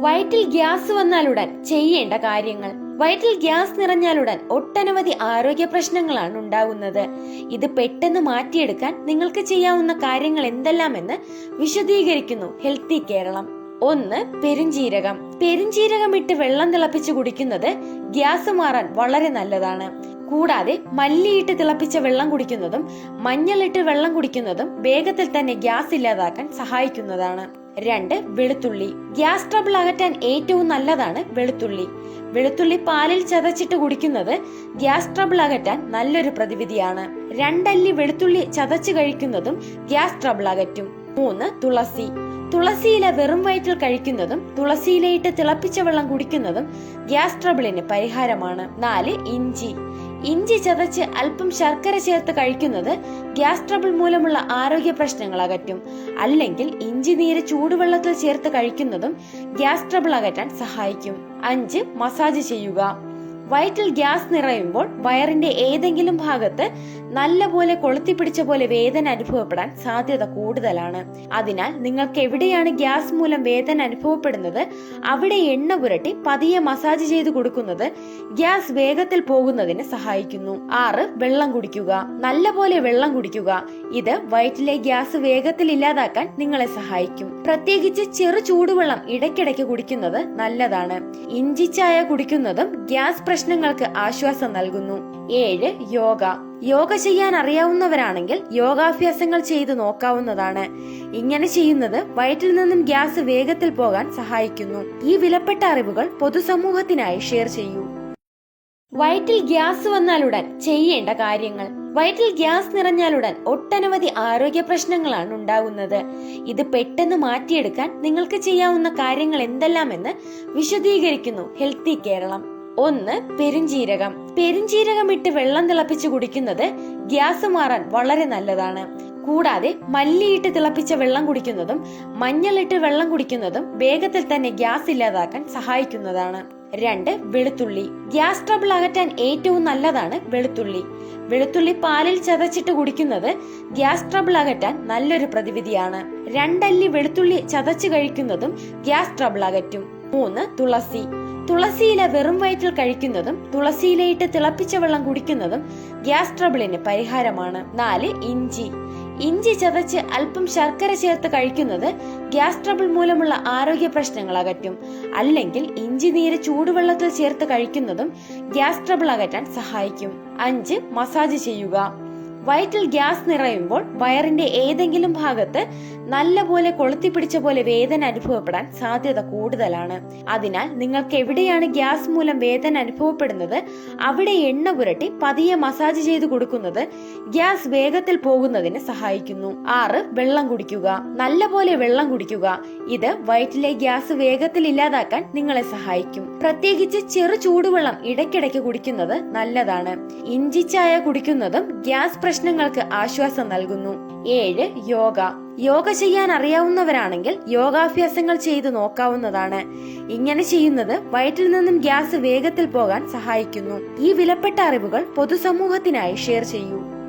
വയറ്റിൽ ഗ്യാസ് വന്നാലുടൻ ചെയ്യേണ്ട കാര്യങ്ങൾ. വയറ്റിൽ ഗ്യാസ് നിറഞ്ഞാലുടൻ ഒട്ടനവധി ആരോഗ്യ പ്രശ്നങ്ങളാണ് ഉണ്ടാകുന്നത്. ഇത് പെട്ടെന്ന് മാറ്റിയെടുക്കാൻ നിങ്ങൾക്ക് ചെയ്യാവുന്ന കാര്യങ്ങൾ എന്തെല്ലാമെന്ന് വിശദീകരിക്കുന്നു ഹെൽത്തി കേരളം. 1. പെരുംജീരകം. പെരുംജീരകം ഇട്ട് വെള്ളം തിളപ്പിച്ച് കുടിക്കുന്നത് ഗ്യാസ് മാറാൻ വളരെ നല്ലതാണ്. കൂടാതെ മല്ലിയിട്ട് തിളപ്പിച്ച വെള്ളം കുടിക്കുന്നതും മഞ്ഞളിട്ട് വെള്ളം കുടിക്കുന്നതും വേഗത്തിൽ തന്നെ ഗ്യാസ് ഇല്ലാതാക്കാൻ സഹായിക്കുന്നതാണ്. 2. വെളുത്തുള്ളി. ഗ്യാസ് ട്രബിൾ അകറ്റാൻ ഏറ്റവും നല്ലതാണ് വെളുത്തുള്ളി. വെളുത്തുള്ളി പാലിൽ ചതച്ചിട്ട് കുടിക്കുന്നത് ഗ്യാസ് ട്രബിൾ അകറ്റാൻ നല്ലൊരു പ്രതിവിധിയാണ്. 2 അല്ലി വെളുത്തുള്ളി ചതച്ച് കഴിക്കുന്നതും ഗ്യാസ് ട്രബിൾ അകറ്റും. 3. തുളസി. തുളസിയില വെറും വയറ്റിൽ കഴിക്കുന്നതും തുളസിയിലയിട്ട് തിളപ്പിച്ച വെള്ളം കുടിക്കുന്നതും ഗ്യാസ് ട്രബിളിന് പരിഹാരമാണ്. 4. ഇഞ്ചി. ഇഞ്ചി ചതച്ച് അല്പം ശർക്കര ചേർത്ത് കഴിക്കുന്നത് ഗ്യാസ് ട്രബിൾ മൂലമുള്ള ആരോഗ്യ പ്രശ്നങ്ങൾ അകറ്റും. അല്ലെങ്കിൽ ഇഞ്ചി നീര് ചൂടുവെള്ളത്തിൽ ചേർത്ത് കഴിക്കുന്നതും ഗ്യാസ് ട്രബിൾ അകറ്റാൻ സഹായിക്കും. 5. മസാജ് ചെയ്യുക. വയറ്റിൽ ഗ്യാസ് നിറയുമ്പോൾ വയറിന്റെ ഏതെങ്കിലും ഭാഗത്ത് നല്ലപോലെ കൊളുത്തിപ്പിടിച്ച പോലെ വേദന അനുഭവപ്പെടാൻ സാധ്യത കൂടുതലാണ്. അതിനാൽ നിങ്ങൾക്ക് എവിടെയാണ് ഗ്യാസ് മൂലം വേദന അനുഭവപ്പെടുന്നത് അവിടെ എണ്ണ പുരട്ടി പതിയെ മസാജ് ചെയ്ത് കൊടുക്കുന്നത് ഗ്യാസ് വേഗത്തിൽ പോകുന്നതിന് സഹായിക്കുന്നു. 6. വെള്ളം കുടിക്കുക. നല്ലപോലെ വെള്ളം കുടിക്കുക. ഇത് വയറ്റിലെ ഗ്യാസ് വേഗത്തിൽ ഇല്ലാതാക്കാൻ നിങ്ങളെ സഹായിക്കും. പ്രത്യേകിച്ച് ചെറു ചൂടുവെള്ളം ഇടയ്ക്കിടയ്ക്ക് കുടിക്കുന്നത് നല്ലതാണ്. ഇഞ്ചി ചായ കുടിക്കുന്നതും ഗ്യാസ് പ്രശ്നങ്ങൾക്ക് ആശ്വാസം നൽകുന്നു. 7. യോഗ. യോഗ ചെയ്യാൻ അറിയാവുന്നവരാണെങ്കിൽ യോഗാഭ്യാസങ്ങൾ ചെയ്തു നോക്കാവുന്നതാണ്. ഇങ്ങനെ ചെയ്യുന്നത് വയറ്റിൽ നിന്നും ഗ്യാസ് വേഗത്തിൽ പോകാൻ സഹായിക്കുന്നു. ഈ വിലപ്പെട്ട അറിവുകൾ പൊതുസമൂഹത്തിനായി ഷെയർ ചെയ്യൂ. വയറ്റിൽ ഗ്യാസ് വന്നാലുടൻ ചെയ്യേണ്ട കാര്യങ്ങൾ. വയറ്റിൽ ഗ്യാസ് നിറഞ്ഞാലുടൻ ഒട്ടനവധി ആരോഗ്യ പ്രശ്നങ്ങളാണ് ഉണ്ടാകുന്നത്. ഇത് പെട്ടെന്ന് മാറ്റിയെടുക്കാൻ നിങ്ങൾക്ക് ചെയ്യാവുന്ന കാര്യങ്ങൾ എന്തെല്ലാമെന്ന് വിശദീകരിക്കുന്നു ഹെൽത്തി കേരളം. 1. പെരുംജീരകം. പെരുംജീരകം ഇട്ട് വെള്ളം തിളപ്പിച്ച് കുടിക്കുന്നത് ഗ്യാസ് മാറാൻ വളരെ നല്ലതാണ്. കൂടാതെ മല്ലിയിട്ട് തിളപ്പിച്ച വെള്ളം കുടിക്കുന്നതും മഞ്ഞളിട്ട് വെള്ളം കുടിക്കുന്നതും വേഗത്തിൽ തന്നെ ഗ്യാസ് ഇല്ലാതാക്കാൻ സഹായിക്കുന്നതാണ്. 2. വെളുത്തുള്ളി. ഗ്യാസ് ട്രബിൾ അകറ്റാൻ ഏറ്റവും നല്ലതാണ് വെളുത്തുള്ളി. വെളുത്തുള്ളി പാലിൽ ചതച്ചിട്ട് കുടിക്കുന്നത് ഗ്യാസ് ട്രബിൾ അകറ്റാൻ നല്ലൊരു പ്രതിവിധിയാണ്. 2 അല്ലി വെളുത്തുള്ളി ചതച്ച് കഴിക്കുന്നതും ഗ്യാസ് ട്രബിൾ അകറ്റും. 3. തുളസി. തുളസിയില വെറും വയറ്റിൽ കഴിക്കുന്നതും തുളസിയിലയിട്ട് തിളപ്പിച്ച വെള്ളം കുടിക്കുന്നതും ഗ്യാസ് ട്രബിളിന് പരിഹാരമാണ്. 4. ഇഞ്ചി. ഇഞ്ചി ചതച്ച് അല്പം ശർക്കര ചേർത്ത് കഴിക്കുന്നത് ഗ്യാസ് ട്രബിൾ മൂലമുള്ള ആരോഗ്യ പ്രശ്നങ്ങൾ അകറ്റും. അല്ലെങ്കിൽ ഇഞ്ചി നീര് ചൂടുവെള്ളത്തിൽ ചേർത്ത് കഴിക്കുന്നതും ഗ്യാസ് ട്രബിൾ അകറ്റാൻ സഹായിക്കും. 5. മസാജ് ചെയ്യുക. വയറ്റിൽ ഗ്യാസ് നിറയുമ്പോൾ വയറിന്റെ ഏതെങ്കിലും ഭാഗത്ത് നല്ലപോലെ കൊളുത്തിപ്പിടിച്ച പോലെ വേദന അനുഭവപ്പെടാൻ സാധ്യത കൂടുതലാണ്. അതിനാൽ നിങ്ങൾക്ക് എവിടെയാണ് ഗ്യാസ് മൂലം വേദന അനുഭവപ്പെടുന്നത് അവിടെ എണ്ണ പുരട്ടി പതിയെ മസാജ് ചെയ്ത് കൊടുക്കുന്നത് ഗ്യാസ് വേഗത്തിൽ പോകുന്നതിന് സഹായിക്കുന്നു. 6. വെള്ളം കുടിക്കുക. നല്ലപോലെ വെള്ളം കുടിക്കുക. ഇത് വയറ്റിലെ ഗ്യാസ് വേഗത്തിൽ ഇല്ലാതാക്കാൻ നിങ്ങളെ സഹായിക്കും. പ്രത്യേകിച്ച് ചെറു ചൂടുവെള്ളം ഇടയ്ക്കിടയ്ക്ക് കുടിക്കുന്നത് നല്ലതാണ്. ഇഞ്ചി ചായ കുടിക്കുന്നതും ഗ്യാസ് പ്രശ്നങ്ങൾക്ക് ആശ്വാസം നൽകുന്നു. 7. യോഗ. യോഗ ചെയ്യാൻ അറിയാവുന്നവരാണെങ്കിൽ യോഗാഭ്യാസങ്ങൾ ചെയ്തു നോക്കാവുന്നതാണ്. ഇങ്ങനെ ചെയ്യുന്നത് വയറ്റിൽ നിന്നും ഗ്യാസ് വേഗത്തിൽ പോകാൻ സഹായിക്കുന്നു. ഈ വിലപ്പെട്ട അറിവുകൾ പൊതുസമൂഹത്തിനായി ഷെയർ ചെയ്യൂ.